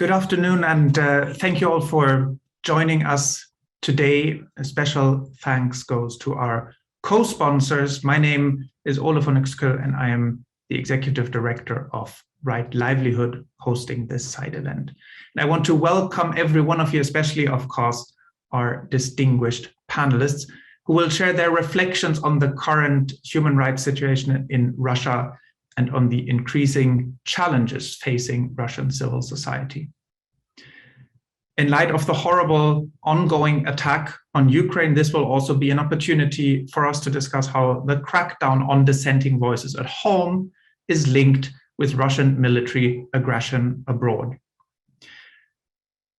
Good afternoon, and thank you all for joining us today. A special thanks goes to our co-sponsors. My name is Uexkull, and I am the Executive Director of Right Livelihood, hosting this side event. And I want to welcome every one of you, especially, of course, our distinguished panelists, who will share their reflections on the current human rights situation in Russia and on the increasing challenges facing Russian civil society. In light of the horrible ongoing attack on Ukraine, this will also be an opportunity for us to discuss how the crackdown on dissenting voices at home is linked with Russian military aggression abroad.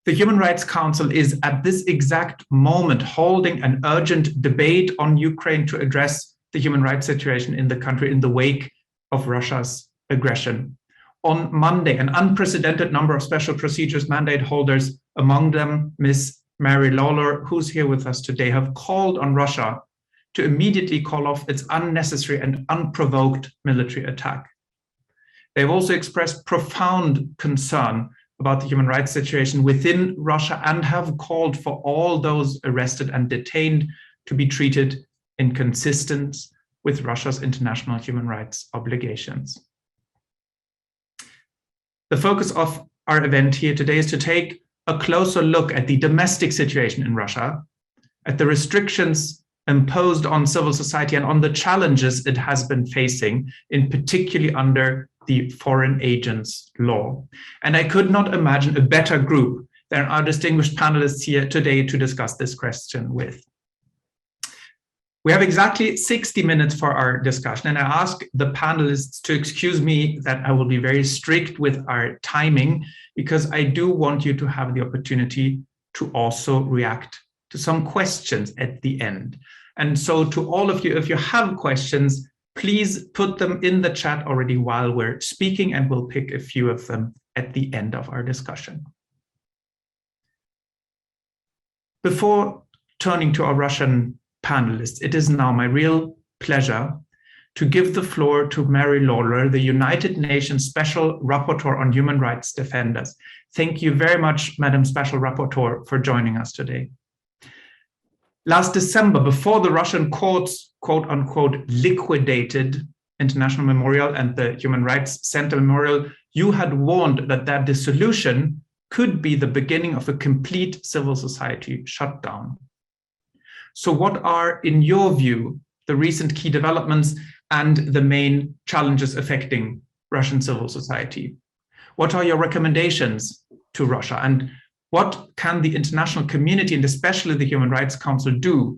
The Human Rights Council is at this exact moment holding an urgent debate on Ukraine to address the human rights situation in the country in the wake of Russia's aggression. On Monday, an unprecedented number of special procedures mandate holders, among them Ms. Lawlor, who's here with us today, have called on Russia to immediately call off its unnecessary and unprovoked military attack. They've also expressed profound concern about the human rights situation within Russia and have called for all those arrested and detained to be treated in consistence with Russia's international human rights obligations. The focus of our event here today is to take a closer look at the domestic situation in Russia, at the restrictions imposed on civil society and on the challenges it has been facing, in particularly under the Foreign Agents Law. And I could not imagine a better group than our distinguished panelists here today to discuss this question with. We have exactly 60 minutes for our discussion, and I ask the panelists to excuse me that I will be very strict with our timing, because I do want you to have the opportunity to also react to some questions at the end. And so to all of you, if you have questions, please put them in the chat already while we're speaking, and we'll pick a few of them at the end of our discussion. Before turning to our Russian panelists, it is now my real pleasure to give the floor to Mary Lawlor, the United Nations Special Rapporteur on Human Rights Defenders. Thank you very much, Madam Special Rapporteur, for joining us today. Last December, before the Russian courts, quote unquote, liquidated International Memorial and the Human Rights Center Memorial, you had warned that that dissolution could be the beginning of a complete civil society shutdown. So what are, in your view, the recent key developments and the main challenges affecting Russian civil society? What are your recommendations to Russia? And what can the international community, and especially the Human Rights Council, do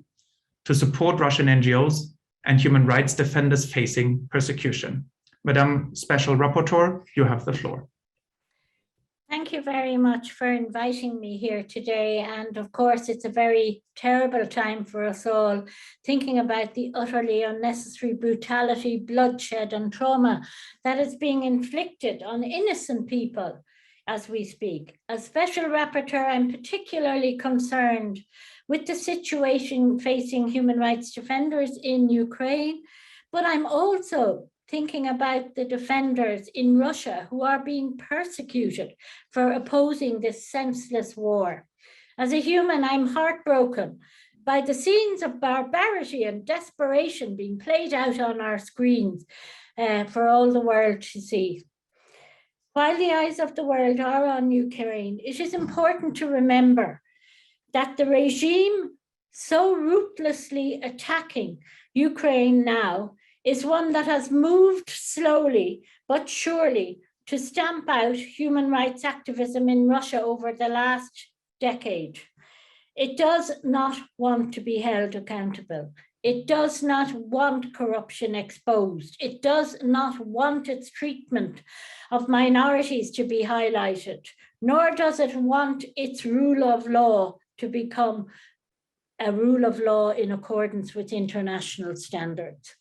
to support Russian NGOs and human rights defenders facing persecution? Madam Special Rapporteur, you have the floor. Thank you very much for inviting me here today. And of course, it's a very terrible time for us all, thinking about the utterly unnecessary brutality, bloodshed, and trauma that is being inflicted on innocent people as we speak. As Special Rapporteur, I'm particularly concerned with the situation facing human rights defenders in Ukraine, but I'm also thinking about the defenders in Russia who are being persecuted for opposing this senseless war. As a human, I'm heartbroken by the scenes of barbarity and desperation being played out on our screens for all the world to see. While the eyes of the world are on Ukraine, it is important to remember that the regime so ruthlessly attacking Ukraine now is one that has moved slowly but surely to stamp out human rights activism in Russia over the last decade. It does not want to be held accountable. It does not want corruption exposed. It does not want its treatment of minorities to be highlighted, nor does it want its rule of law to become a rule of law in accordance with international standards.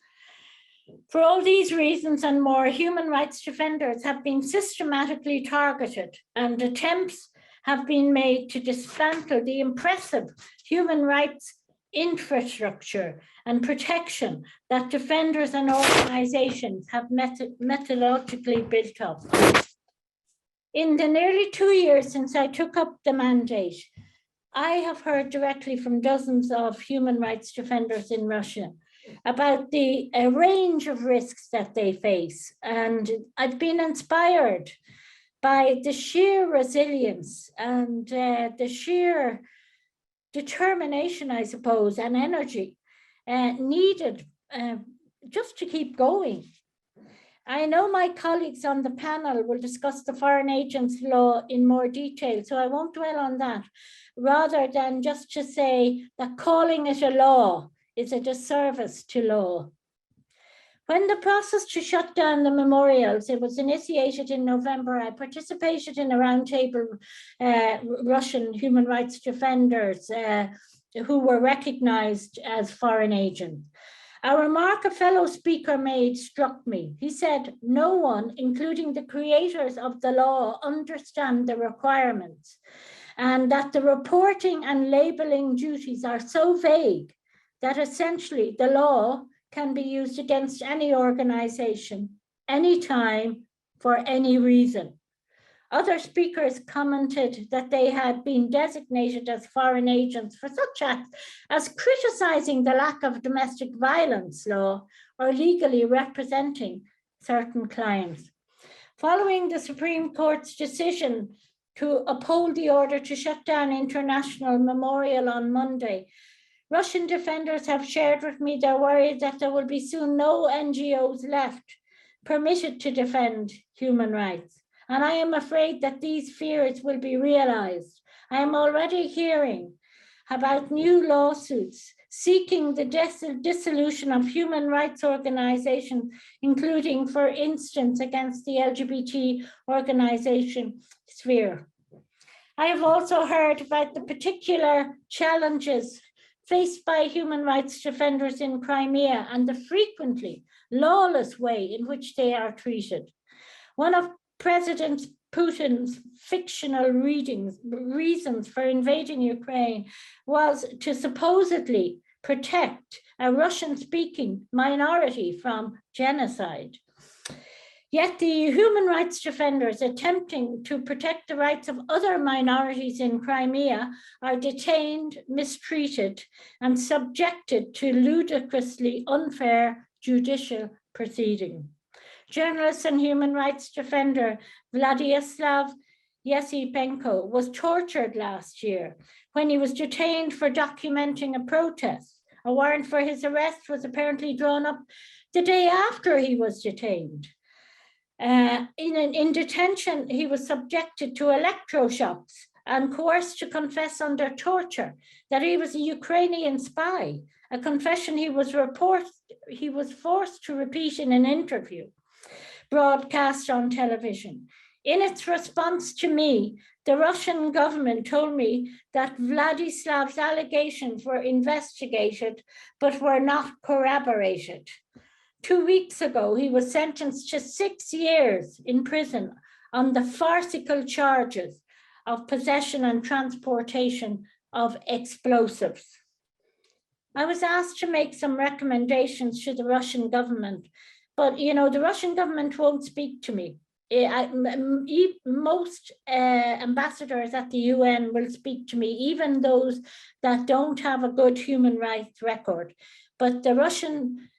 For all these reasons and more, human rights defenders have been systematically targeted, and attempts have been made to dismantle the impressive human rights infrastructure and protection that defenders and organizations have methodologically built up. In the nearly 2 years since I took up the mandate, I have heard directly from dozens of human rights defenders in Russia about a range of risks that they face. And I've been inspired by the sheer resilience and the sheer determination, I suppose, and energy needed just to keep going. I know my colleagues on the panel will discuss the foreign agents law in more detail, so I won't dwell on that, rather than just to say that calling it a law is a disservice to law. When the process to shut down the memorials, it was initiated in November, I participated in a roundtable Russian human rights defenders who were recognized as foreign agents. A remark a fellow speaker made struck me. He said, no one, including the creators of the law, understand the requirements, and that the reporting and labeling duties are so vague that essentially the law can be used against any organization, anytime, for any reason. Other speakers commented that they had been designated as foreign agents for such acts as criticizing the lack of domestic violence law or legally representing certain clients. Following the Supreme Court's decision to uphold the order to shut down International Memorial on Monday, Russian defenders have shared with me their worry that there will be soon no NGOs left permitted to defend human rights. And I am afraid that these fears will be realized. I am already hearing about new lawsuits seeking the dissolution of human rights organizations, including, for instance, against the LGBT organization Sphere. I have also heard about the particular challenges faced by human rights defenders in Crimea and the frequently lawless way in which they are treated. One of President Putin's fictional reasons for invading Ukraine was to supposedly protect a Russian-speaking minority from genocide. Yet the human rights defenders attempting to protect the rights of other minorities in Crimea are detained, mistreated, and subjected to ludicrously unfair judicial proceedings. Journalist and human rights defender Vladimir Yesipenko was tortured last year when he was detained for documenting a protest. A warrant for his arrest was apparently drawn up the day after he was detained. In detention, he was subjected to electroshocks and coerced to confess under torture that he was a Ukrainian spy, a confession he was forced to repeat in an interview broadcast on television. In its response to me, the Russian government told me that Vladislav's allegations were investigated, but were not corroborated. 2 weeks ago, he was sentenced to 6 years in prison on the farcical charges of possession and transportation of explosives. I was asked to make some recommendations to the Russian government, but the Russian government won't speak to me. Most ambassadors at the UN will speak to me, even those that don't have a good human rights record. But the Russian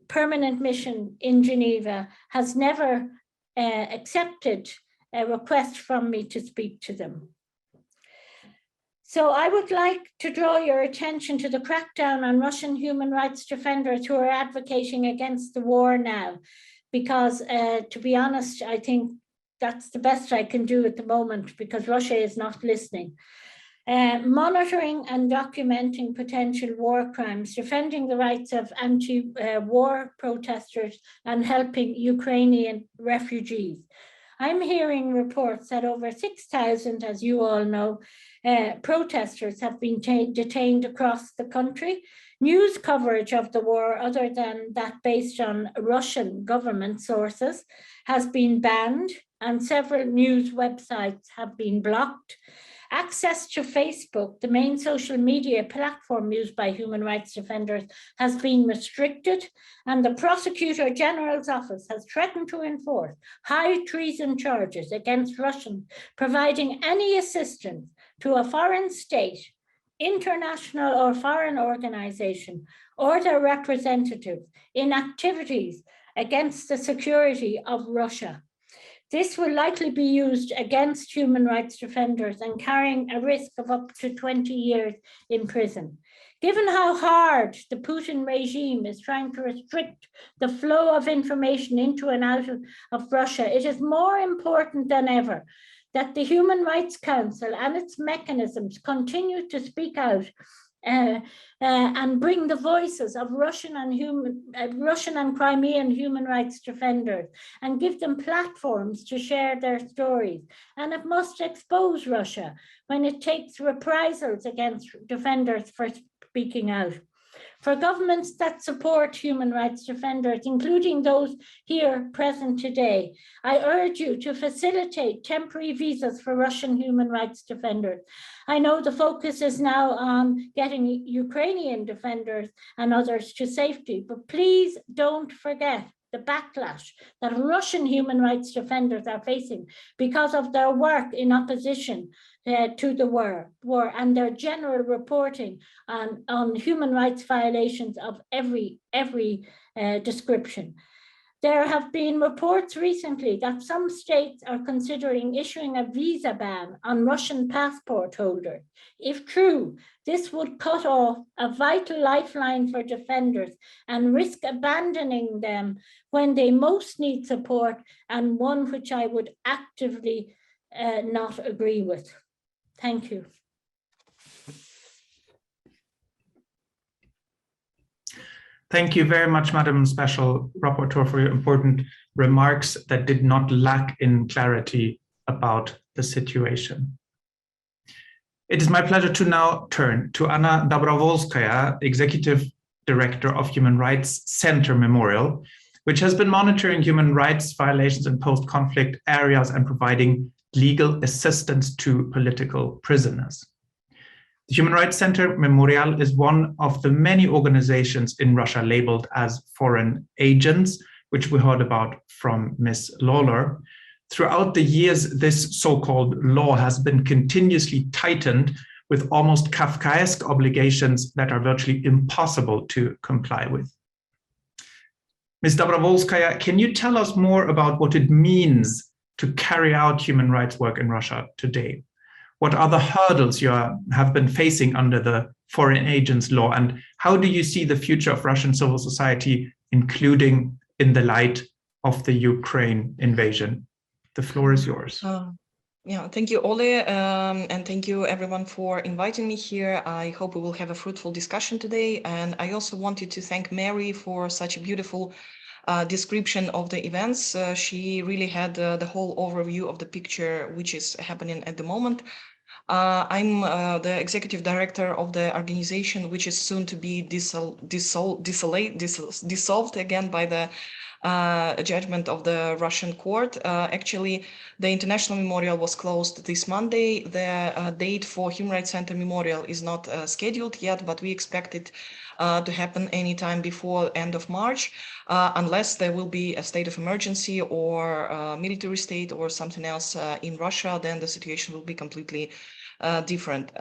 permanent mission in Geneva has never accepted a request from me to speak to them. So I would like to draw your attention to the crackdown on Russian human rights defenders who are advocating against the war now, because to be honest, I think that's the best I can do at the moment because Russia is not listening. Monitoring and documenting potential war crimes, defending the rights of anti-war protesters, and helping Ukrainian refugees. I'm hearing reports that over 6,000, as you all know, protesters have been detained across the country. News coverage of the war, other than that based on Russian government sources, has been banned, and several news websites have been blocked. Access to Facebook, the main social media platform used by human rights defenders, has been restricted, and the Prosecutor General's office has threatened to enforce high treason charges against Russians providing any assistance to a foreign state, international or foreign organization, or their representatives in activities against the security of Russia. This will likely be used against human rights defenders and carrying a risk of up to 20 years in prison. Given how hard the Putin regime is trying to restrict the flow of information into and out of Russia, it is more important than ever that the Human Rights Council and its mechanisms continue to speak out and bring the voices of Russian and Crimean human rights defenders and give them platforms to share their stories. And it must expose Russia when it takes reprisals against defenders for speaking out. For governments that support human rights defenders, including those here present today, I urge you to facilitate temporary visas for Russian human rights defenders. I know the focus is now on getting Ukrainian defenders and others to safety, but please don't forget the backlash that Russian human rights defenders are facing because of their work in opposition to the war and their general reporting on human rights violations of every description. There have been reports recently that some states are considering issuing a visa ban on Russian passport holders. If true, this would cut off a vital lifeline for defenders and risk abandoning them when they most need support, and one which I would actively not agree with. Thank you. Thank you very much, Madam Special Rapporteur, for your important remarks that did not lack in clarity about the situation. It is my pleasure to now turn to Anna Dobrovolskaya, Executive Director of Human Rights Center Memorial, which has been monitoring human rights violations in post-conflict areas and providing legal assistance to political prisoners. The Human Rights Center Memorial is one of the many organizations in Russia labeled as foreign agents, which we heard about from Ms. Lawlor. Throughout the years, this so-called law has been continuously tightened with almost Kafkaesque obligations that are virtually impossible to comply with. Ms. Dobrovolskaya, can you tell us more about what it means to carry out human rights work in Russia today? What are the hurdles you have been facing under the foreign agents law, and how do you see the future of Russian civil society, including in the light of the Ukraine invasion? The floor is yours. Yeah, thank you, Ole, and thank you everyone for inviting me here. I hope we will have a fruitful discussion today. And I also wanted to thank Mary for such a beautiful description of the events. She really had the whole overview of the picture which is happening at the moment. I'm the executive director of the organization, which is soon to be dissolved again by the judgment of the Russian court. Actually, the International Memorial was closed this Monday. The date for Human Rights Center Memorial is not scheduled yet, but we expect it to happen anytime before end of March, unless there will be a state of emergency or military state or something else in Russia, then the situation will be completely different.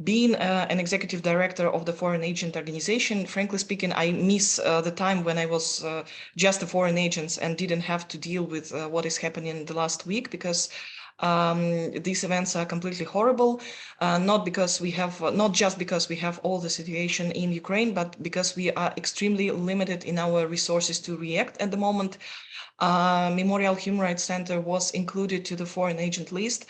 Being an executive director of the foreign agent organization, frankly speaking, I miss the time when I was just a foreign agent and didn't have to deal with what is happening the last week, because these events are completely horrible, not just because we have all the situation in Ukraine, but because we are extremely limited in our resources to react at the moment. Memorial Human Rights Center was included to the foreign agent list,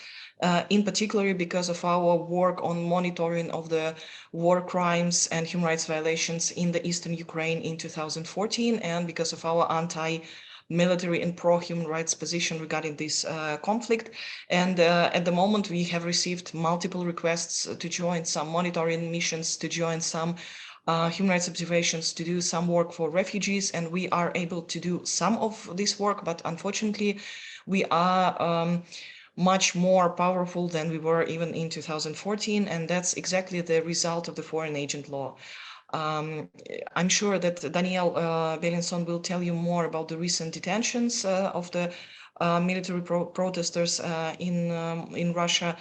in particular because of our work on monitoring of the war crimes and human rights violations in the eastern Ukraine in 2014, and because of our anti-military and pro-human rights position regarding this conflict. And at the moment, we have received multiple requests to join some monitoring missions, to join some human rights observations, to do some work for refugees, and we are able to do some of this work, but unfortunately, we are much more powerful than we were even in 2014, and that's exactly the result of the foreign agent law. I'm sure that Daniel Beilinson will tell you more about the recent detentions of the military protesters in Russia.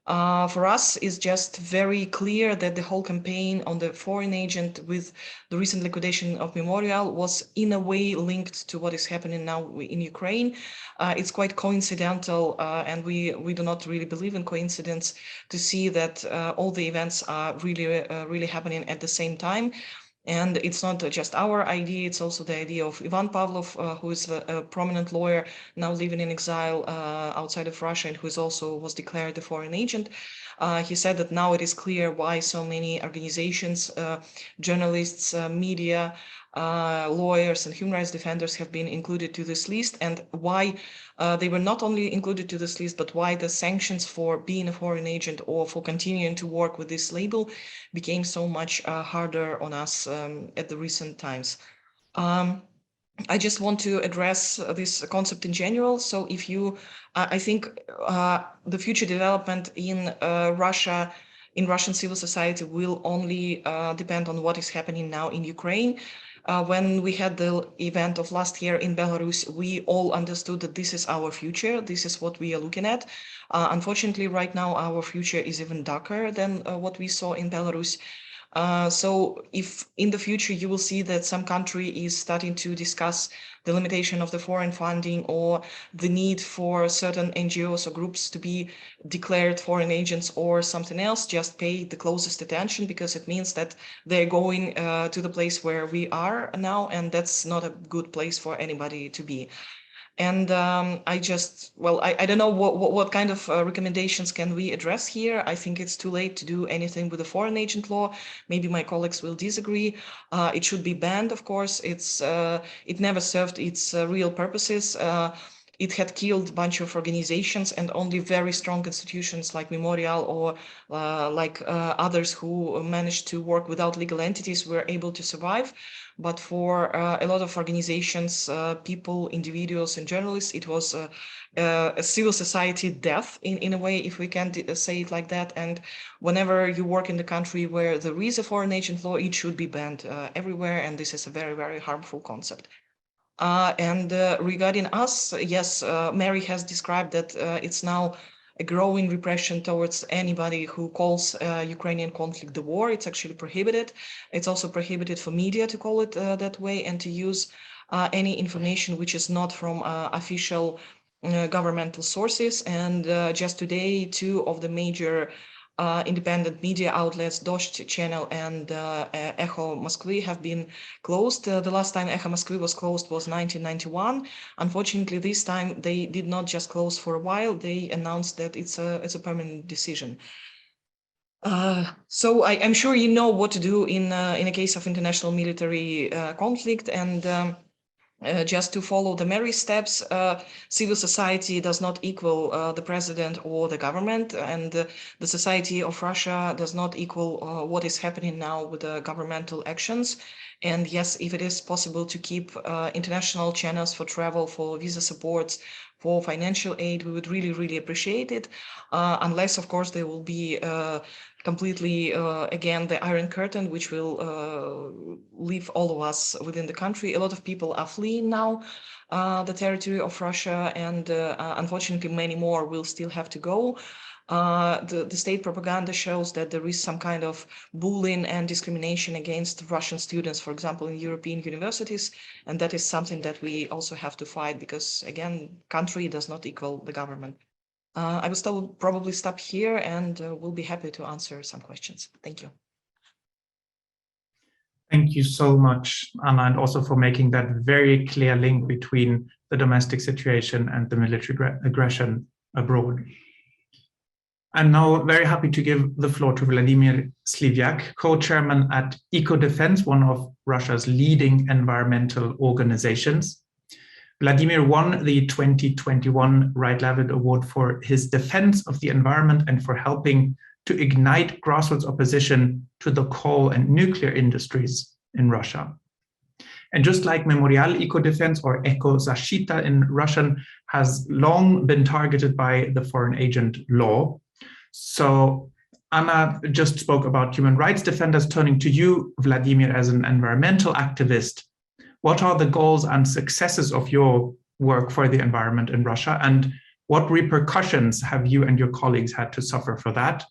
For us, it's just very clear that the whole campaign on the foreign agent with the recent liquidation of Memorial was in a way linked to what is happening now in Ukraine. It's quite coincidental, and we do not really believe in coincidence to see that all the events are really happening at the same time. And it's not just our idea, it's also the idea of Ivan Pavlov, who is a prominent lawyer now living in exile outside of Russia and who is also was declared a foreign agent. He said that now it is clear why so many organizations, journalists, media, lawyers and human rights defenders have been included to this list, and why they were not only included to this list, but why the sanctions for being a foreign agent or for continuing to work with this label became so much harder on us at the recent times. I just want to address this concept in general. So if you, I think the future development in Russia, in Russian civil society will only depend on what is happening now in Ukraine. When we had the event of last year in Belarus, we all understood that this is our future. This is what we are looking at. Unfortunately, right now, our future is even darker than what we saw in Belarus. So if in the future you will see that some country is starting to discuss the limitation of the foreign funding or the need for certain NGOs or groups to be declared foreign agents or something else, just pay the closest attention, because it means that they're going to the place where we are now, and that's not a good place for anybody to be. And I don't know what kind of recommendations can we address here. I think it's too late to do anything with the foreign agent law. Maybe my colleagues will disagree. It should be banned, of course. It never served its real purposes. It had killed a bunch of organizations, and only very strong institutions like Memorial or others who managed to work without legal entities were able to survive. But for a lot of organizations, people, individuals, and journalists, it was a civil society death in a way, if we can say it like that. And whenever you work in the country where there is a foreign agent law, it should be banned everywhere. And this is a very, very harmful concept. Regarding us, yes, Mary has described that it's now a growing repression towards anybody who calls Ukrainian conflict the war. It's actually prohibited. It's also prohibited for media to call it that way and to use any information which is not from official governmental sources. And just today, two of the major independent media outlets, Dost channel and Echo Moskvy, have been closed. The last time Echo Moskvy was closed was 1991. Unfortunately, this time they did not just close for a while. They announced that it's a permanent decision. So I'm sure you know what to do in a case of international military conflict, and just to follow the Mary steps, civil society does not equal the president or the government, and the society of Russia does not equal what is happening now with the governmental actions. And yes, if it is possible to keep international channels for travel, for visa supports, for financial aid, we would really, really appreciate it. Unless, of course, there will be completely, again, the Iron Curtain, which will leave all of us within the country. A lot of people are fleeing now the territory of Russia, and unfortunately, many more will still have to go. The state propaganda shows that there is some kind of bullying and discrimination against Russian students, for example, in European universities, and that is something that we also have to fight, because, again, country does not equal the government. I will still probably stop here, and we'll be happy to answer some questions. Thank you. Thank you so much, Anna, and also for making that very clear link between the domestic situation and the military aggression abroad. I'm now very happy to give the floor to Vladimir Slivyak, co-chairman at Ecodefense, one of Russia's leading environmental organizations. Vladimir won the 2021 Right Livelihood Award for his defense of the environment and for helping to ignite grassroots opposition to the coal and nuclear industries in Russia. And just like Memorial Ecodefense, or Ecozashita in Russian, has long been targeted by the foreign agent law. So Anna just spoke about human rights defenders. Turning to you, Vladimir, as an environmental activist, what are the goals and successes of your work for the environment in Russia, and what repercussions have you and your colleagues had to suffer for that?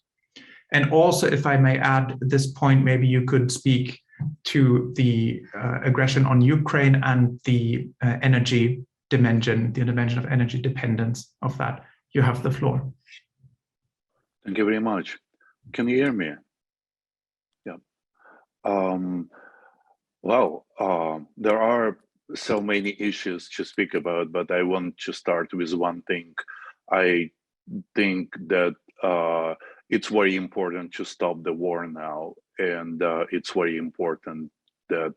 And also, if I may add at this point, maybe you could speak to the aggression on Ukraine and the energy dimension, the dimension of energy dependence of that. You have the floor. Thank you very much. Can you hear me? Yeah. Well, there are so many issues to speak about, but I want to start with one thing. I think that it's very important to stop the war now, and it's very important that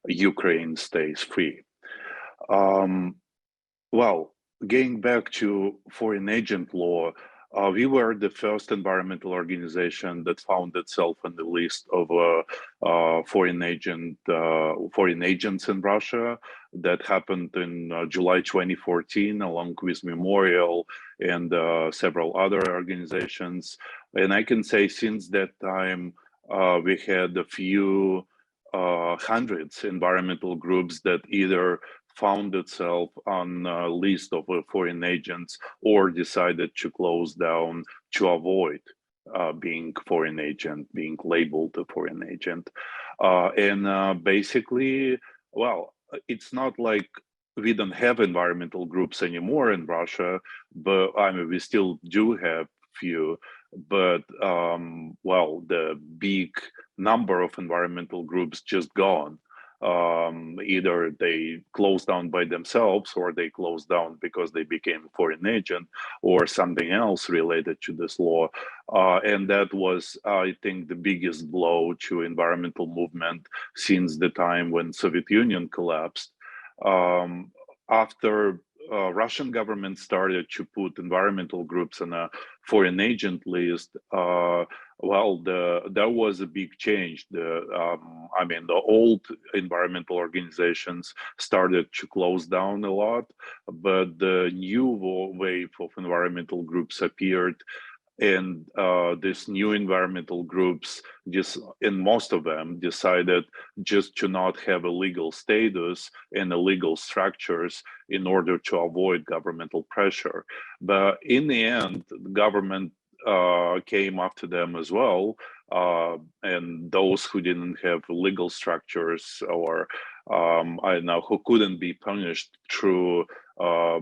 Ukraine stays free. Well, getting back to foreign agent law, we were the first environmental organization that found itself on the list of foreign agents in Russia. That happened in July 2014, along with Memorial and several other organizations. And I can say since that time, we had a few hundreds environmental groups that either found itself on a list of foreign agents or decided to close down to avoid being foreign agent, being labeled a foreign agent. Basically, well, it's not like we don't have environmental groups anymore in Russia, but I mean, we still do have few, but well, the big number of environmental groups just gone. Either they closed down by themselves, or they closed down because they became foreign agent, or something else related to this law. And that was, I think, the biggest blow to environmental movement since the time when Soviet Union collapsed. After Russian government started to put environmental groups on a foreign agent list, well, there was a big change. I mean, the old environmental organizations started to close down a lot, but the new wave of environmental groups appeared. And these new environmental groups, and most of them decided just to not have a legal status and illegal structures in order to avoid governmental pressure. But in the end, the government came after them as well. And those who didn't have legal structures, or I don't know, who couldn't be punished through a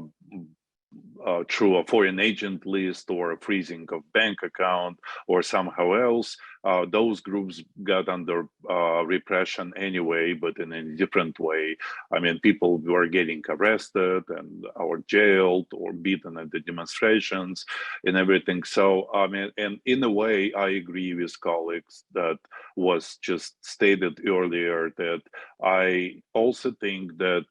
foreign agent list or a freezing of bank account or somehow else, those groups got under repression anyway, but in a different way. I mean, people were getting arrested and or jailed or beaten at the demonstrations and everything. So, I mean, and in a way, I agree with colleagues that was just stated earlier, that I also think that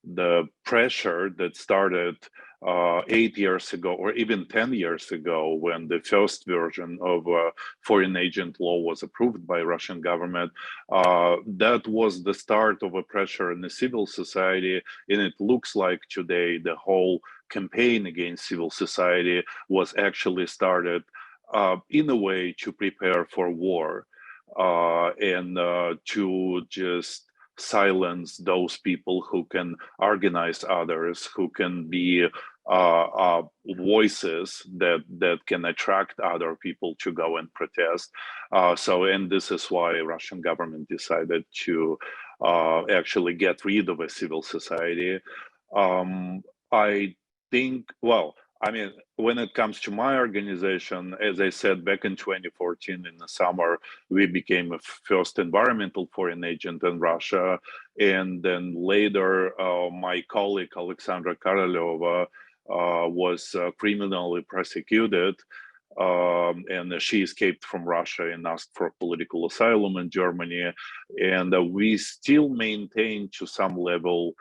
the pressure that started 8 years ago, or even 10 years ago, when the first version of foreign agent law was approved by Russian government, that was the start of a pressure in the civil society. And it looks like today the whole campaign against civil society was actually started in a way to prepare for war and to just silence those people who can organize others, who can be voices that can attract other people to go and protest. And this is why Russian government decided to actually get rid of a civil society. I think, well, I mean, when it comes to my organization, as I said, back in 2014 in the summer, we became a first environmental foreign agent in Russia. And then later, my colleague, Alexandra Koroleva, was criminally prosecuted. And she escaped from Russia and asked for political asylum in Germany. And we still maintain to some level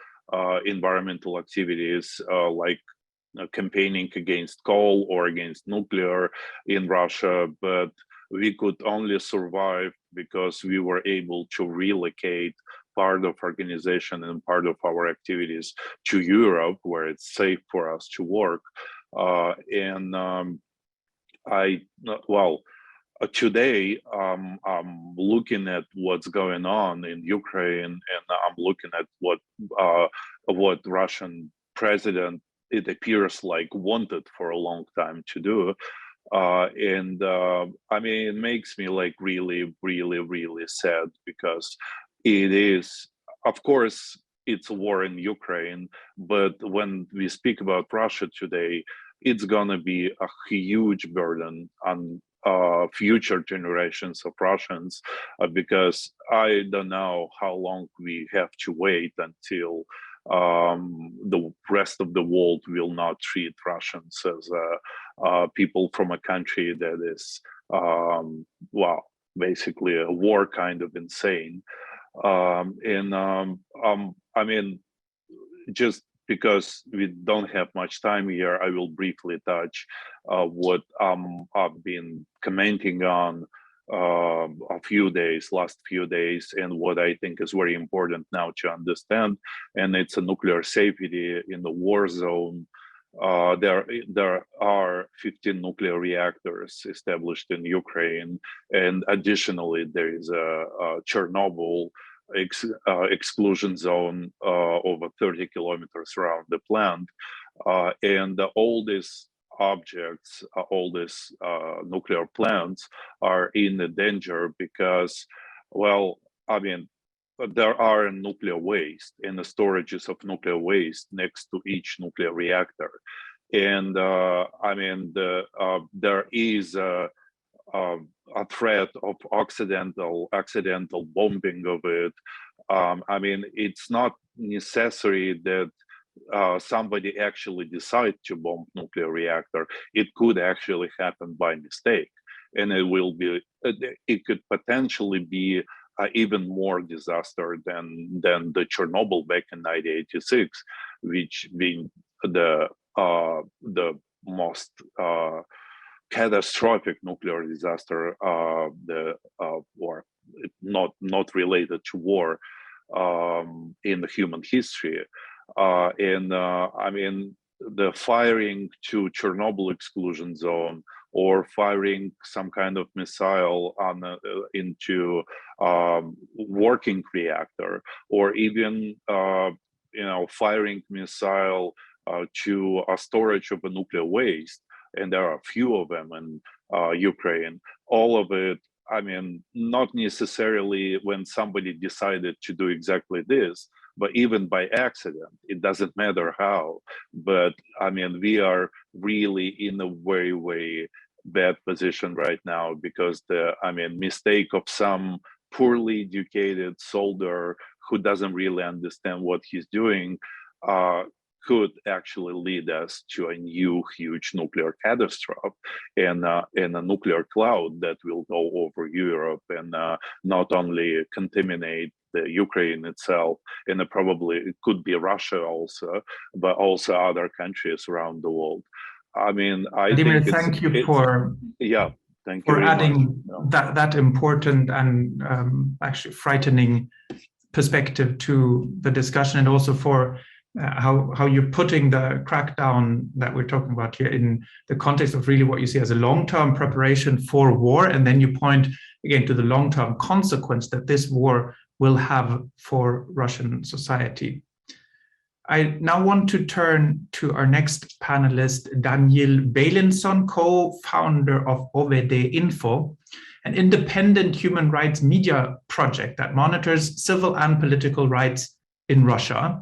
environmental activities like campaigning against coal or against nuclear in Russia, but we could only survive because we were able to relocate part of organization and part of our activities to Europe, where it's safe for us to work. Today, I'm looking at what's going on in Ukraine, and I'm looking at what Russian president, it appears like, wanted for a long time to do. I mean, it makes me like really, really, really sad, because it is, of course, it's a war in Ukraine, but when we speak about Russia today, it's gonna be a huge burden on future generations of Russians, because I don't know how long we have to wait until the rest of the world will not treat Russians as people from a country that is, basically a war kind of insane. I mean, just because we don't have much time here, I will briefly touch what I've been commenting on last few days, and what I think is very important now to understand, and it's a nuclear safety in the war zone. There are 15 nuclear reactors established in Ukraine, and additionally there is a Chernobyl exclusion zone over 30 kilometers around the plant, and all these objects, all these nuclear plants are in the danger because, well, I mean, there are nuclear waste and the storages of nuclear waste next to each nuclear reactor, and I mean, there is a threat of accidental bombing of it. I mean, it's not necessary that somebody actually decide to bomb nuclear reactor. It could actually happen by mistake, and it could potentially be even more disaster than the Chernobyl back in 1986, which being the most catastrophic nuclear disaster, or not related to war, in the human history. I mean, the firing to Chernobyl exclusion zone, or firing some kind of missile into working reactor, or even firing missile to a storage of a nuclear waste, and there are a few of them in Ukraine. All of it, I mean, not necessarily when somebody decided to do exactly this, but even by accident, it doesn't matter how. But I mean, we are really in a very, very bad position right now, because mistake of some poorly educated soldier who doesn't really understand what he's doing could actually lead us to a new huge nuclear catastrophe and a nuclear cloud that will go over Europe and not only contaminate the Ukraine itself, and probably it could be Russia also, but also other countries around the world. I mean, Vladimir, thank you for adding that important and actually frightening perspective to the discussion, and also for how you're putting the crackdown that we're talking about here in the context of really what you see as a long-term preparation for war, and then you point again to the long-term consequence that this war will have for Russian society. I now want to turn to our next panelist, Daniel Beilinson, co-founder of OVD-Info, an independent human rights media project that monitors civil and political rights in Russia.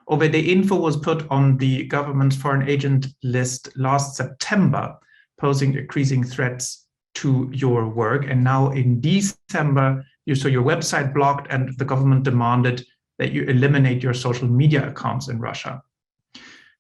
OVD-Info was put on the government's foreign agent list last September, posing increasing threats to your work. And now in December, you saw your website blocked and the government demanded that you eliminate your social media accounts in Russia.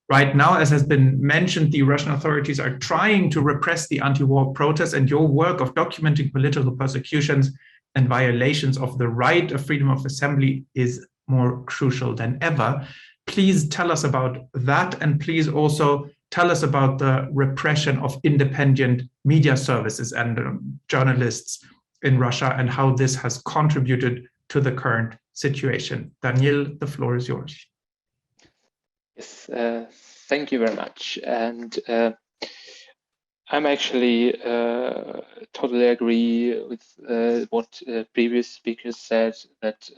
Right now, as has been mentioned, the Russian authorities are trying to repress the anti-war protests, and your work of documenting political persecutions and violations of the right of freedom of assembly is more crucial than ever. Please tell us about that, and please also tell us about the repression of independent media services and journalists in Russia, and how this has contributed to the current situation. Daniel, the floor is yours. Yes, thank you very much. And I'm actually totally agree with what previous speakers said, that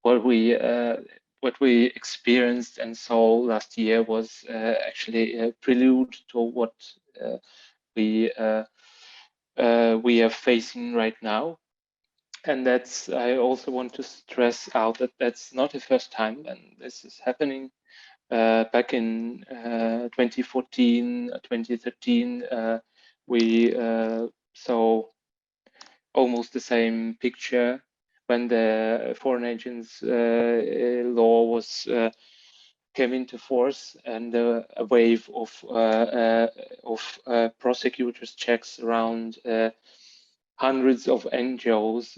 what we experienced and saw last year was actually a prelude to what we are facing right now. And I also want to stress out that that's not the first time, and this is happening. Back in 2014, 2013, we saw almost the same picture when the foreign agents law came into force, and a wave of prosecutors checks around hundreds of NGOs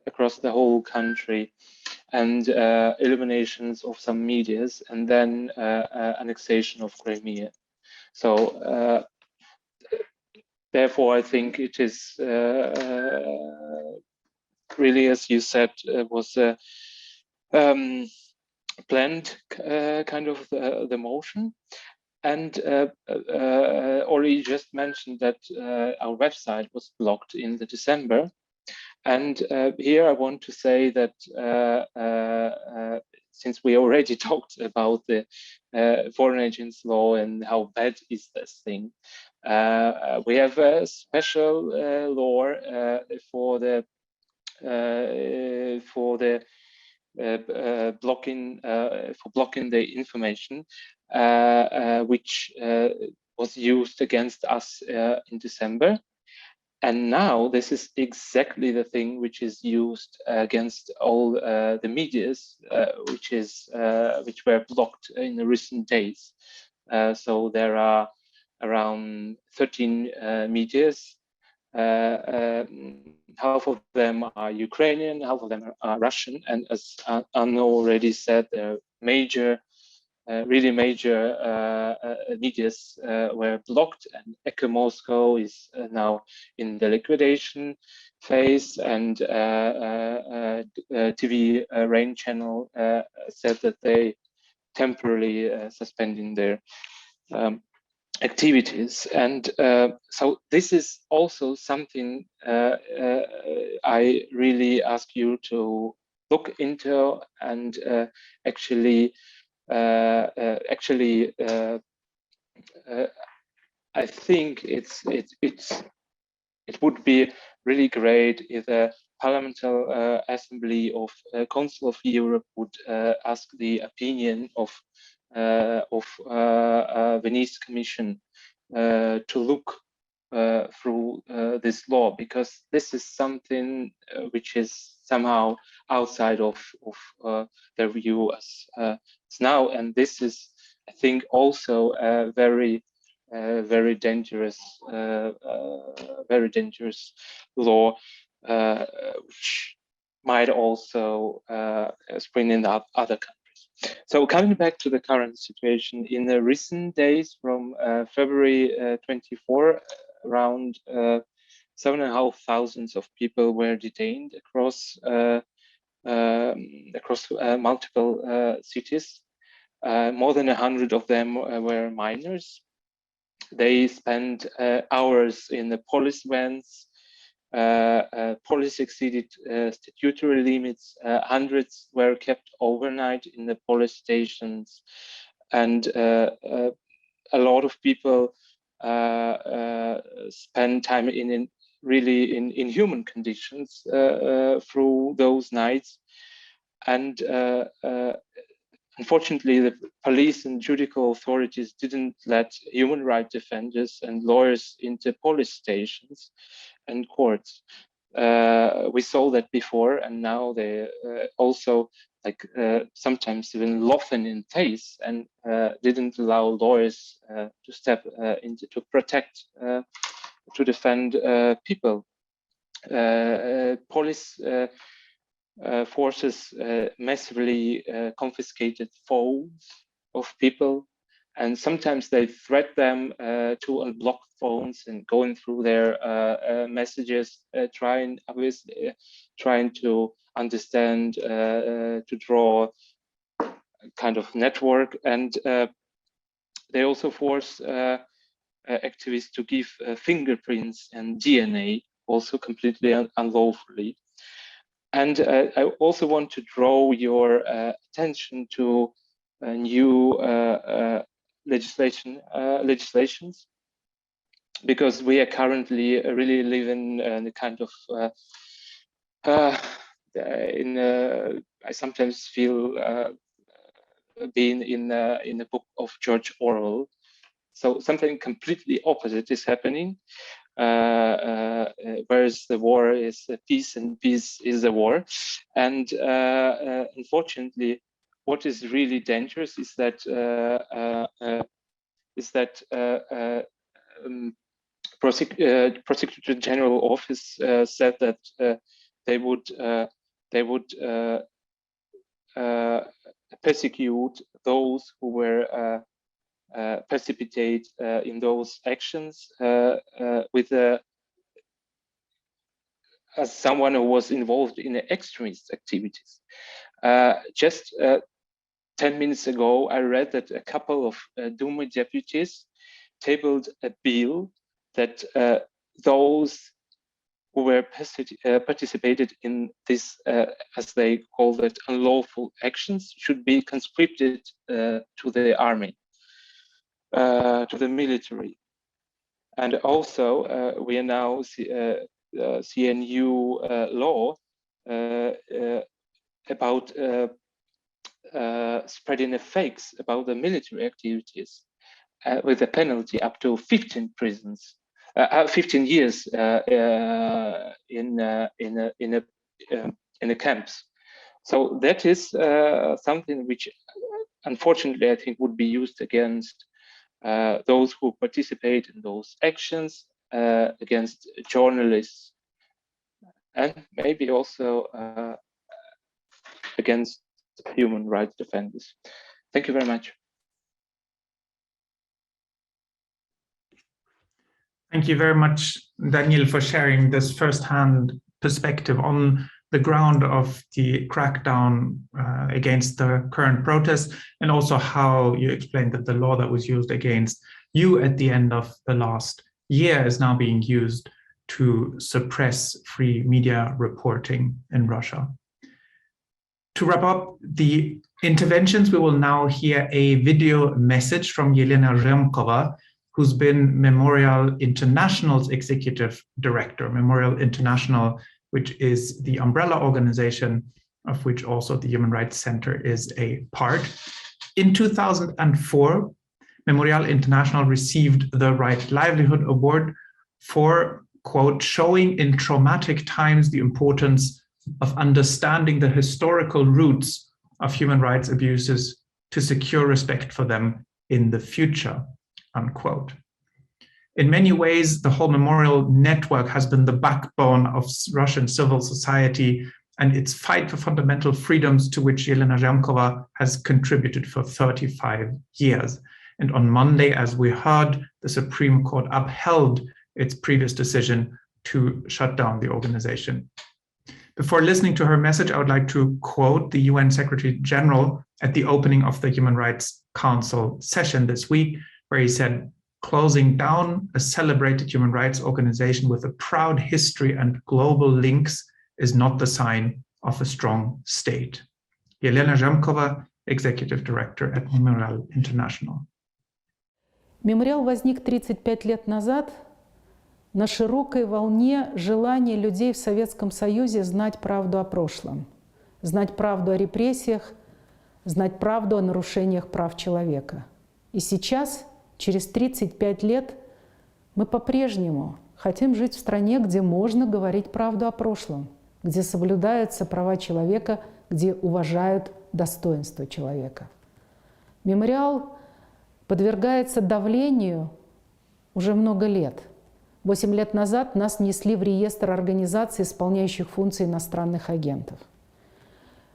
across the whole country, and eliminations of some medias, and then annexation of Crimea. So therefore, I think it is really, as you said, was a planned kind of the motion. And Ori just mentioned that our website was blocked in the December. And here I want to say that since we already talked about the foreign agents law and how bad is this thing, we have a special law for blocking the information, which was used against us in December. And now this is exactly the thing which is used against all the medias, which were blocked in the recent days. So there are around 13 medias. Half of them are Ukrainian, half of them are Russian, and as Anna already said, really major medias were blocked, and Echo Moscow is now in the liquidation phase, and TV Rain channel said that they temporarily suspending their activities. And so this is also something I really ask you to look into, and actually I think it would be really great if the Parliamentary Assembly of Council of Europe would ask the opinion of Venice Commission to look through this law, because this is something which is somehow outside of their view as now, and this is, I think, also a very dangerous law, which might also spring in other countries. So coming back to the current situation, in the recent days from February 24, around 7,500 of people were detained across multiple cities. More than 100 of them were minors. They spent hours in the police vans. Police exceeded statutory limits. Hundreds were kept overnight in the police stations, and a lot of people spend time in really inhuman conditions through those nights. And unfortunately, the police and judicial authorities didn't let human rights defenders and lawyers into police stations and courts. We saw that before, and now they also sometimes even laughing in face, and didn't allow lawyers to step into to protect, to defend people. Police forces massively confiscated phones of people, And sometimes they threat them to unblock phones and going through their messages, trying to understand, to draw a kind of network. And they also force activists to give fingerprints and DNA, also completely unlawfully. And I also want to draw your attention to new legislations, because we are currently really living in a kind of I sometimes feel being in a book of George Orwell. So something completely opposite is happening. Whereas the war is peace and peace is the war. And unfortunately, what is really dangerous is that Prosecutor General Office said that they would persecute those who were precipitate in those actions with as someone who was involved in extremist activities. Just 10 minutes ago, I read that a couple of Duma deputies tabled a bill that those who were participated in this, as they call it, unlawful actions, should be conscripted to the army, to the military. And also, we are now see a new law about spreading the fakes about the military activities with a penalty up to 15 years in the camps. So that is something which, unfortunately, I think would be used against those who participate in those actions, against journalists, and maybe also against human rights defenders. Thank you very much. Thank you very much, Daniel, for sharing this first-hand perspective on the ground of the crackdown against the current protests, and also how you explained that the law that was used against you at the end of the last year is now being used to suppress free media reporting in Russia. To wrap up the interventions, we will now hear a video message from Elena Zhemkova, who's been Memoria International's executive director. Memoria International, which is the umbrella organization of which also the Human Rights Center is a part. In 2004, Memoria International received the Right Livelihood Award for, quote, showing in traumatic times the importance of understanding the historical roots of human rights abuses to secure respect for them in the future, unquote. In many ways, the whole Memorial network has been the backbone of Russian civil society and its fight for fundamental freedoms, to which Elena Zhemkova has contributed for 35 years. And on Monday, as we heard, the Supreme Court upheld its previous decision to shut down the organization. Before listening to her message, I would like to quote the UN Secretary General at the opening of the Human Rights Council session this week, where he said, closing down a celebrated human rights organization with a proud history and global links is not the sign of a strong state. Elena Zhemkova, Executive Director at Memoria International. Мемориал возник 35 лет назад на широкой волне желания людей в Советском Союзе знать правду о прошлом, знать правду о репрессиях, знать правду о нарушениях прав человека. И сейчас, через 35 лет, мы по-прежнему хотим жить в стране, где можно говорить правду о прошлом, где соблюдаются права человека, где уважают достоинство человека. Мемориал подвергается давлению уже много лет. 8 лет назад нас внесли в реестр организаций, исполняющих функции иностранных агентов.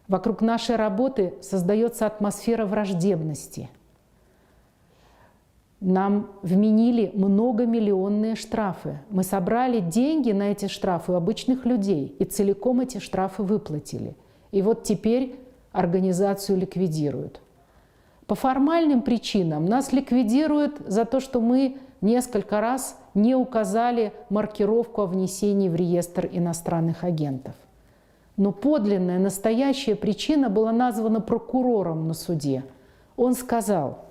Вокруг нашей работы создается атмосфера враждебности. нам вменили многомиллионные штрафы. Мы собрали деньги на эти штрафы у обычных людей и целиком эти штрафы выплатили. И вот теперь организацию ликвидируют. По формальным причинам нас ликвидируют за то, что мы несколько раз не указали маркировку о внесении в реестр иностранных агентов. Но подлинная, настоящая причина была названа прокурором на суде. Он сказал,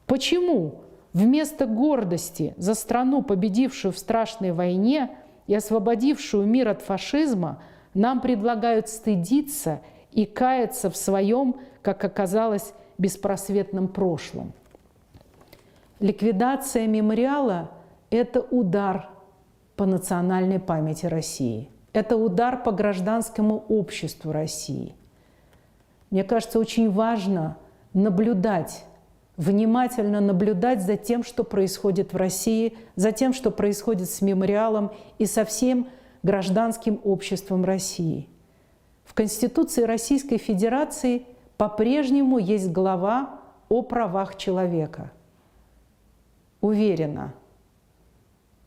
почему вместо гордости за страну, победившую в страшной войне и освободившую мир от фашизма, нам предлагают стыдиться и каяться в своем, как оказалось, беспросветном прошлом. Ликвидация мемориала – это удар по национальной памяти России. Это удар по гражданскому обществу России. Мне кажется, очень важно наблюдать, внимательно наблюдать за тем, что происходит в России, за тем, что происходит с мемориалом и со всем гражданским обществом России. В Конституции Российской Федерации по-прежнему есть глава о правах человека. Уверена,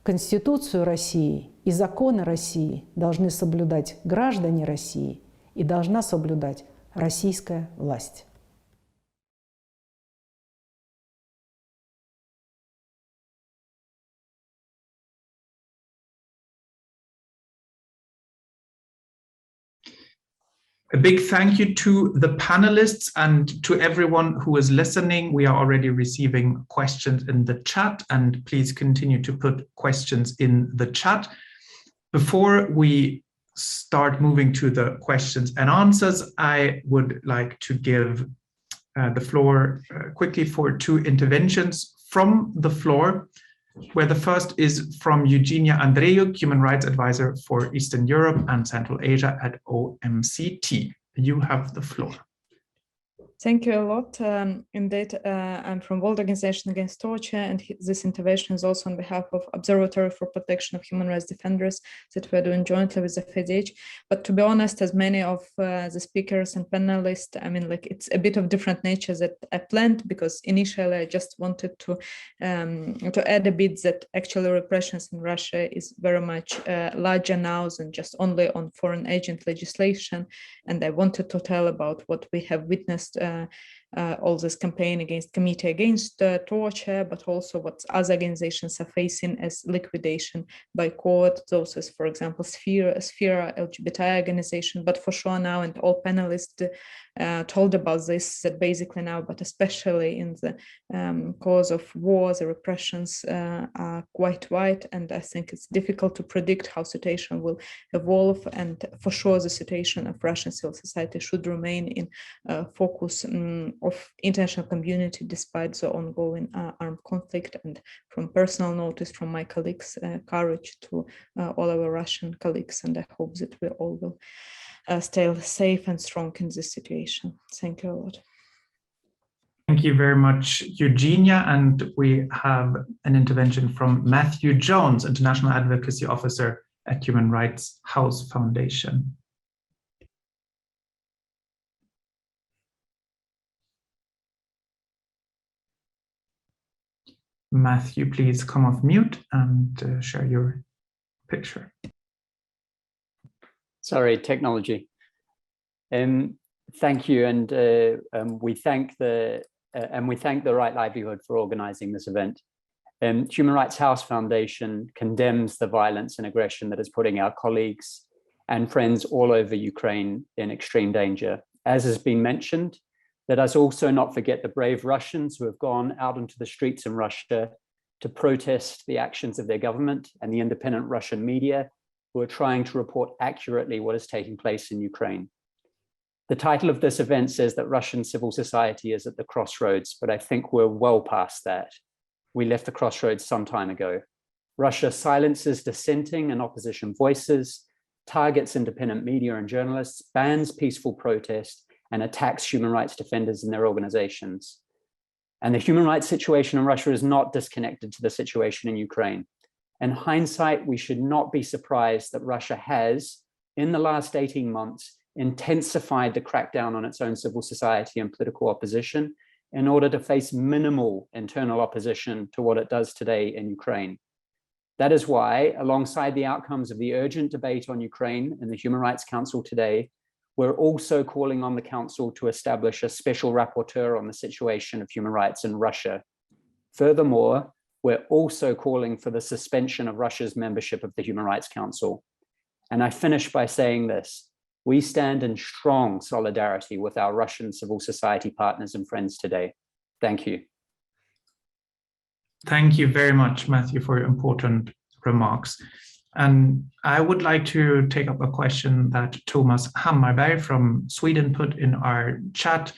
Конституцию России и законы России должны соблюдать граждане России и должна соблюдать российская власть. A big thank you to the panelists and to everyone who is listening. We are already receiving questions in the chat, and please continue to put questions in the chat. Before we start moving to the questions and answers, I would like to give the floor quickly for two interventions from the floor, where the first is from Eugenia Andreyuk, Human Rights Advisor for Eastern Europe and Central Asia at OMCT. You have the floor. Thank you a lot. Indeed, I'm from World Organization Against Torture, and this intervention is also on behalf of Observatory for Protection of Human Rights Defenders that we're doing jointly with the FIDH. But to be honest, as many of the speakers and panelists, I mean, like it's a bit of different nature that I planned, because initially I just wanted to add a bit that actually repressions in Russia is very much larger now than just only on foreign agent legislation. And I wanted to tell about what we have witnessed all this campaign against Committee Against Torture, but also what other organizations are facing as liquidation by court. Those is, for example, Sphere LGBTI organization, but for sure now, and all panelists told about this, that basically now, but especially in the cause of war, the repressions are quite wide, and I think it's difficult to predict how situation will evolve. And for sure, the situation of Russian civil society should remain in focus of international community despite the ongoing armed conflict. And from personal notice from my colleagues, courage to all our Russian colleagues, and I hope that we all will stay safe and strong in this situation. Thank you a lot. Thank you very much, Eugenia. And we have an intervention from Matthew Jones, International Advocacy Officer at Human Rights House Foundation. Matthew, please come off mute and share your picture. Sorry, technology. Thank you, and we thank the Right Livelihood for organizing this event. Human Rights House Foundation condemns the violence and aggression that is putting our colleagues and friends all over Ukraine in extreme danger. As has been mentioned, let us also not forget the brave Russians who have gone out into the streets in Russia to protest the actions of their government, and the independent Russian media who are trying to report accurately what is taking place in Ukraine. The title of this event says that Russian civil society is at the crossroads, but I think we're well past that. We left the crossroads some time ago. Russia silences dissenting and opposition voices, targets independent media and journalists, bans peaceful protest, and attacks human rights defenders and their organizations. And the human rights situation in Russia is not disconnected to the situation in Ukraine. In hindsight, we should not be surprised that Russia has, in the last 18 months, intensified the crackdown on its own civil society and political opposition, in order to face minimal internal opposition to what it does today in Ukraine. That is why, alongside the outcomes of the urgent debate on Ukraine in the Human Rights Council today, we're also calling on the Council to establish a special rapporteur on the situation of human rights in Russia. Furthermore, we're also calling for the suspension of Russia's membership of the Human Rights Council. And I finish by saying this: we stand in strong solidarity with our Russian civil society partners and friends today. Thank you. Thank you very much, Matthew, for your important remarks. And I would like to take up a question that Thomas Hammarberg from Sweden put in our chat.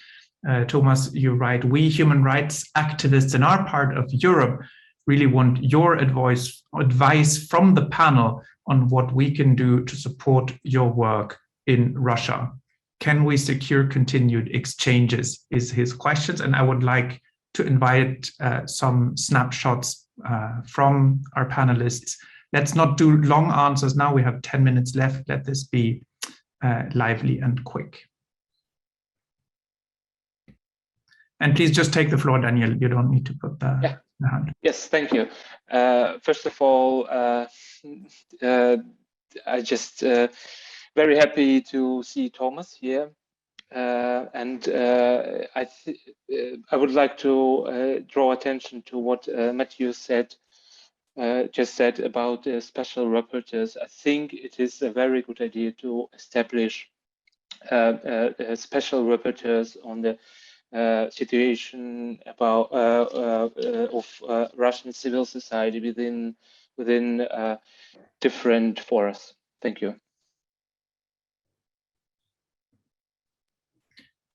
Thomas, you write, we human rights activists in our part of Europe really want your advice from the panel on what we can do to support your work in Russia. Can we secure continued exchanges, is his questions. And I would like to invite some snapshots from our panelists. Let's not do long answers now. We have 10 minutes left. Let this be lively and quick. And please just take the floor, Daniel. You don't need to put the hand. Yes, thank you. First of all, I just very happy to see Thomas here. And I would like to draw attention to what Matthew just said about special rapporteurs. I think it is a very good idea to establish special rapporteurs on the situation about of Russian civil society within different forums. Thank you.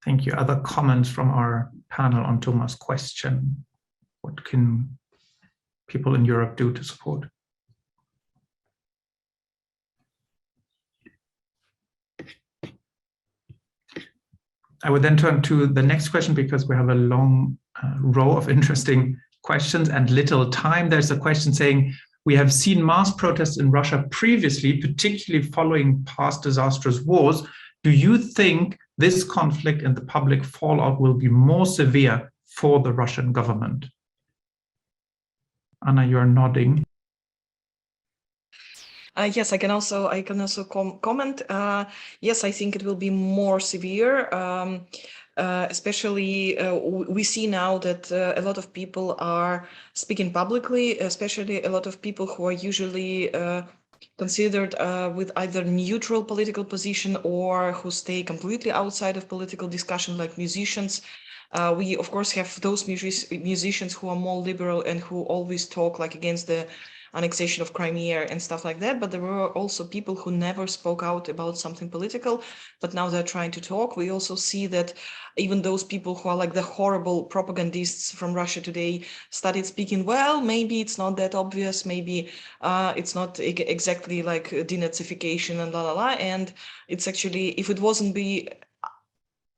Thank you. Other comments from our panel on Thomas' question? What can people in Europe do to support? I would then turn to the next question because we have a long row of interesting questions and little time. There's a question saying, we have seen mass protests in Russia previously, particularly following past disastrous wars. Do you think this conflict and the public fallout will be more severe for the Russian government? Anna, you're nodding. Yes, I can also comment. Yes, I think it will be more severe. Especially, we see now that a lot of people are speaking publicly, especially a lot of people who are usually considered with either neutral political position or who stay completely outside of political discussion, like musicians. We, of course, have those musicians who are more liberal and who always talk like against the annexation of Crimea and stuff like that. But there were also people who never spoke out about something political, but now they're trying to talk. We also see that even those people who are like the horrible propagandists from Russia today started speaking, well, maybe it's not that obvious, maybe it's not exactly like denazification and la la la. And it's actually, if it wasn't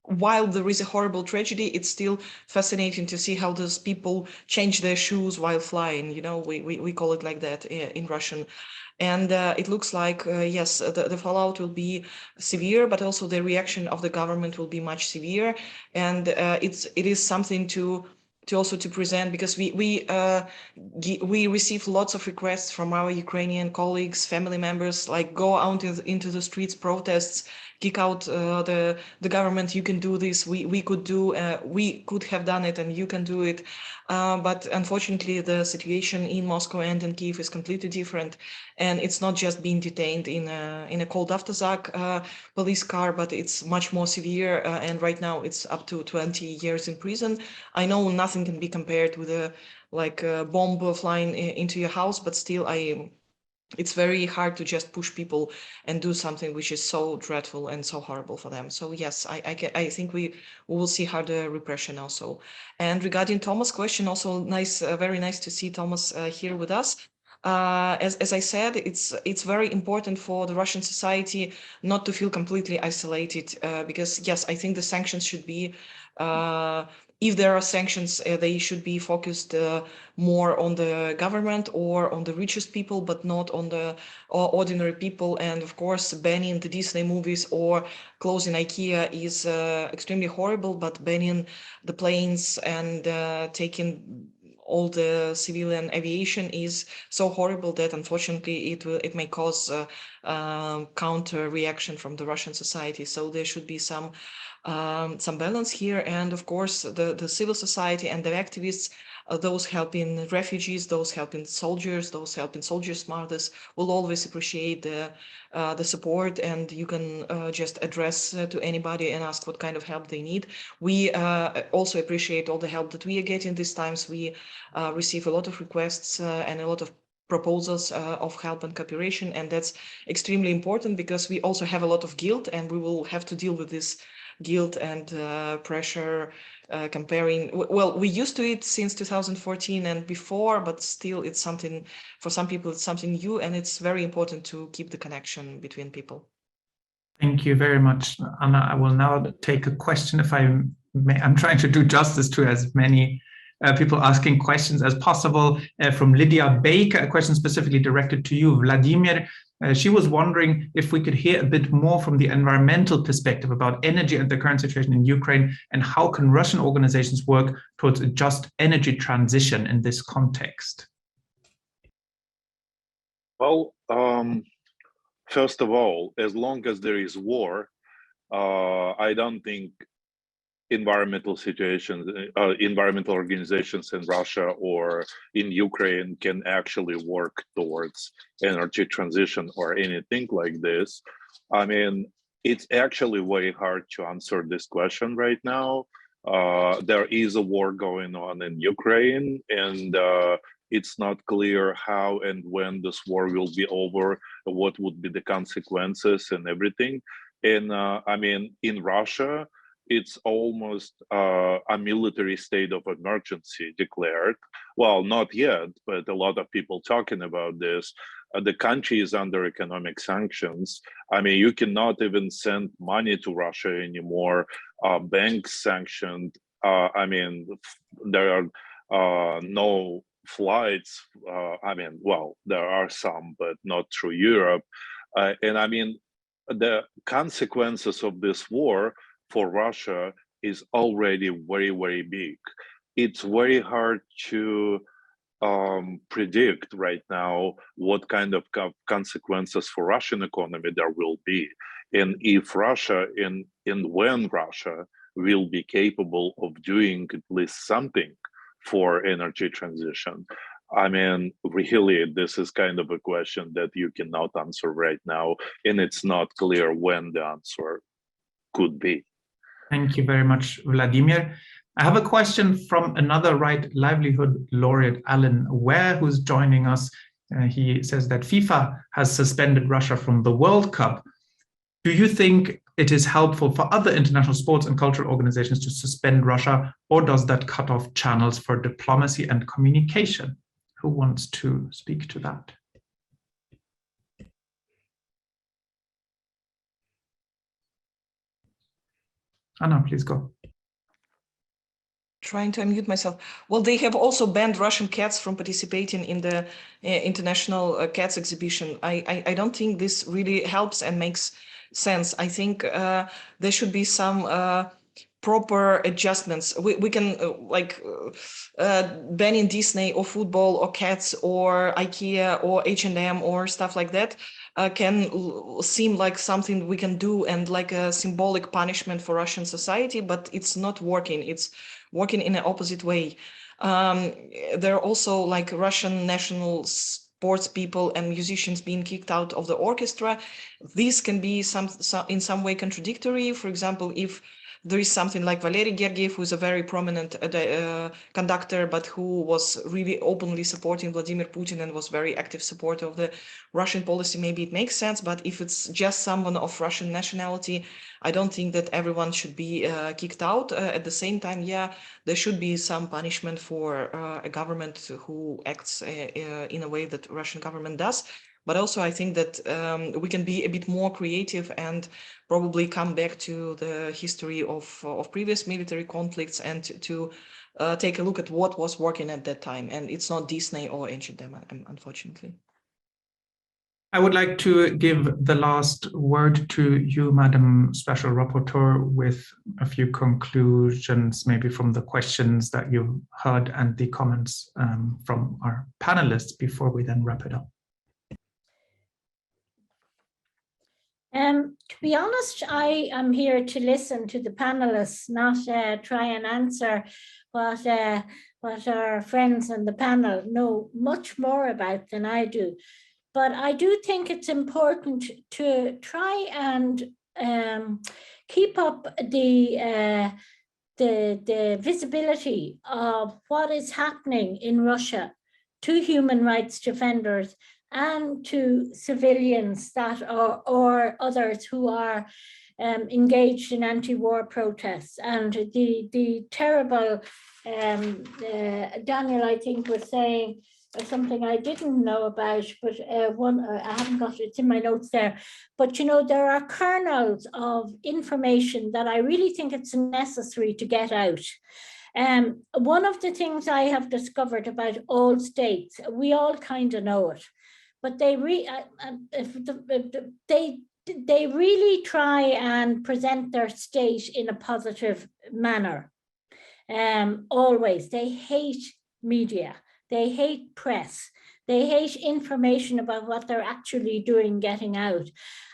while there is a horrible tragedy, it's still fascinating to see how those people change their shoes while flying. You know, we call it like that in Russian. And it looks like, yes, the fallout will be severe, but also the reaction of the government will be much severe. And it is something to also to present, because we receive lots of requests from our Ukrainian colleagues, family members, like go out into the streets, protests, kick out the government. You can do this. We could have done it, and you can do it. But unfortunately, the situation in Moscow and in Kyiv is completely different, and it's not just being detained in a cold Avtozak police car, but it's much more severe. And right now, it's up to 20 years in prison. I know nothing can be compared with a bomb flying into your house, but still, it's very hard to just push people and do something which is so dreadful and so horrible for them. So yes, I think we will see harder repression also. And regarding Thomas' question, also nice, very nice to see Thomas here with us. As I said, it's very important for the Russian society not to feel completely isolated, because yes, I think the sanctions should be if there are sanctions, they should be focused more on the government or on the richest people, but not on the ordinary people. And of course, banning the Disney movies or closing IKEA is extremely horrible, but banning the planes and taking all the civilian aviation is so horrible that unfortunately it may cause counter reaction from the Russian society. So there should be some balance here. And of course, the civil society and the activists, those helping refugees, those helping soldiers, those helping soldiers' mothers, will always appreciate the support. And you can just address to anybody and ask what kind of help they need. We also appreciate all the help that we are getting these times. We receive a lot of requests and a lot of proposals of help and cooperation, and that's extremely important because we also have a lot of guilt, and we will have to deal with this guilt and pressure comparing. Well, we used to it since 2014 and before, but still it's something, for some people it's something new, and it's very important to keep the connection between people. Thank you very much, Anna. I will now take a question, if I may. I'm trying to do justice to as many people asking questions as possible. From Lydia Baker, a question specifically directed to you, Vladimir. She was wondering if we could hear a bit more from the environmental perspective about energy and the current situation in Ukraine, and how can Russian organizations work towards a just energy transition in this context? Well, first of all, as long as there is war, I don't think environmental situations, environmental organizations in Russia or in Ukraine can actually work towards energy transition or anything like this. I mean, it's actually very hard to answer this question right now. There is a war going on in Ukraine, and it's not clear how and when this war will be over, what would be the consequences and everything. And I mean, in Russia, it's almost a military state of emergency declared. Well, not yet, but a lot of people talking about this. The country is under economic sanctions. I mean, you cannot even send money to Russia anymore. Banks sanctioned. I mean, there are no flights. I mean, well, there are some, but not through Europe. And I mean, the consequences of this war for Russia is already very, very big. It's very hard to predict right now what kind of consequences for Russian economy there will be, and if Russia and when Russia will be capable of doing at least something for energy transition. I mean, really, this is kind of a question that you cannot answer right now, and it's not clear when the answer could be. Thank you very much, Vladimir. I have a question from another Right Livelihood laureate, Alan Ware, who's joining us. He says that FIFA has suspended Russia from the World Cup. Do you think it is helpful for other international sports and cultural organizations to suspend Russia, or does that cut off channels for diplomacy and communication? Who wants to speak to that? Anna, please go. Trying to unmute myself. Well, they have also banned Russian cats from participating in the international cats exhibition. I don't think this really helps and makes sense. I think there should be some proper adjustments. We can banning Disney or football or cats or IKEA or H&M or stuff like that can seem like something we can do and like a symbolic punishment for Russian society, but it's not working. It's working in an opposite way. There are also like Russian national sports people and musicians being kicked out of the orchestra. This can be in some way contradictory. For example, if there is something like Valery Gergiev, who is a very prominent conductor, but who was really openly supporting Vladimir Putin and was very active supporter of the Russian policy, maybe it makes sense. But if it's just someone of Russian nationality, I don't think that everyone should be kicked out. At the same time, yeah, there should be some punishment for a government who acts in a way that Russian government does. But also I think that we can be a bit more creative and probably come back to the history of previous military conflicts and to take a look at what was working at that time. And it's not Disney or ancient Denmark, unfortunately. I would like to give the last word to you, Madam Special Rapporteur, with a few conclusions, maybe from the questions that you've heard and the comments from our panelists before we then wrap it up. To be honest, I am here to listen to the panelists, not try and answer what our friends on the panel know much more about than I do. But I do think it's important to try and keep up the visibility of what is happening in Russia to human rights defenders and to civilians that are, or others who are engaged in anti-war protests. And the terrible, Daniel, I think, was saying something I didn't know about, but I haven't got it, it's in my notes there. But you know, there are kernels of information that I really think it's necessary to get out. One of the things I have discovered about all states, we all kind of know it, but they really try and present their state in a positive manner. Always, they hate media, they hate press, they hate information about what they're actually doing, getting out.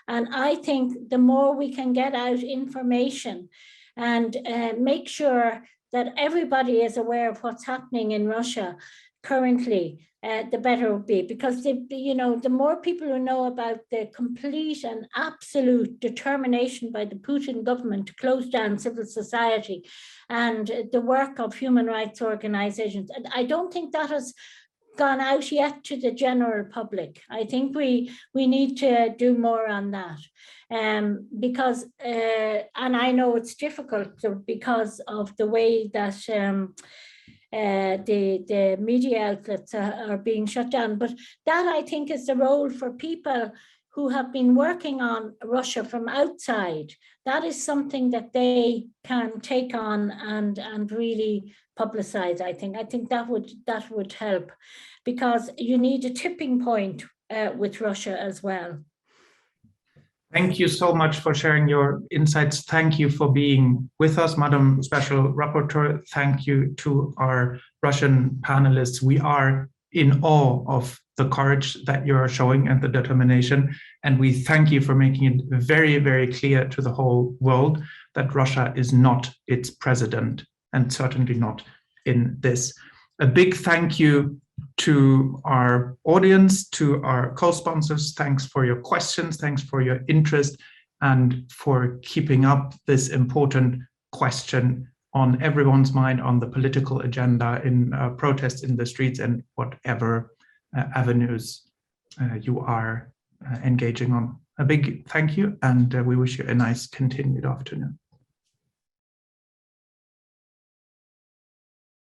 And I think the more we can get out information and make sure that everybody is aware of what's happening in Russia currently, the better it will be, because the more people who know about the complete and absolute determination by the Putin government to close down civil society and the work of human rights organizations, and I don't think that has gone out yet to the general public. I think we need to do more on that, because and I know it's difficult because of the way that the media outlets are being shut down. But that, I think, is the role for people who have been working on Russia from outside. That is something that they can take on and really publicize. I think that would help, because you need a tipping point with Russia as well. Thank you so much for sharing your insights. Thank you for being with us, Madam Special Rapporteur. Thank you to our Russian panelists. We are in awe of the courage that you are showing and the determination. And we thank you for making it very, very clear to the whole world that Russia is not its president, and certainly not in this. A big thank you to our audience, to our co-sponsors. Thanks for your questions, thanks for your interest, and for keeping up this important question on everyone's mind on the political agenda in protests in the streets and whatever avenues you are engaging on. A big thank you, and we wish you a nice continued afternoon.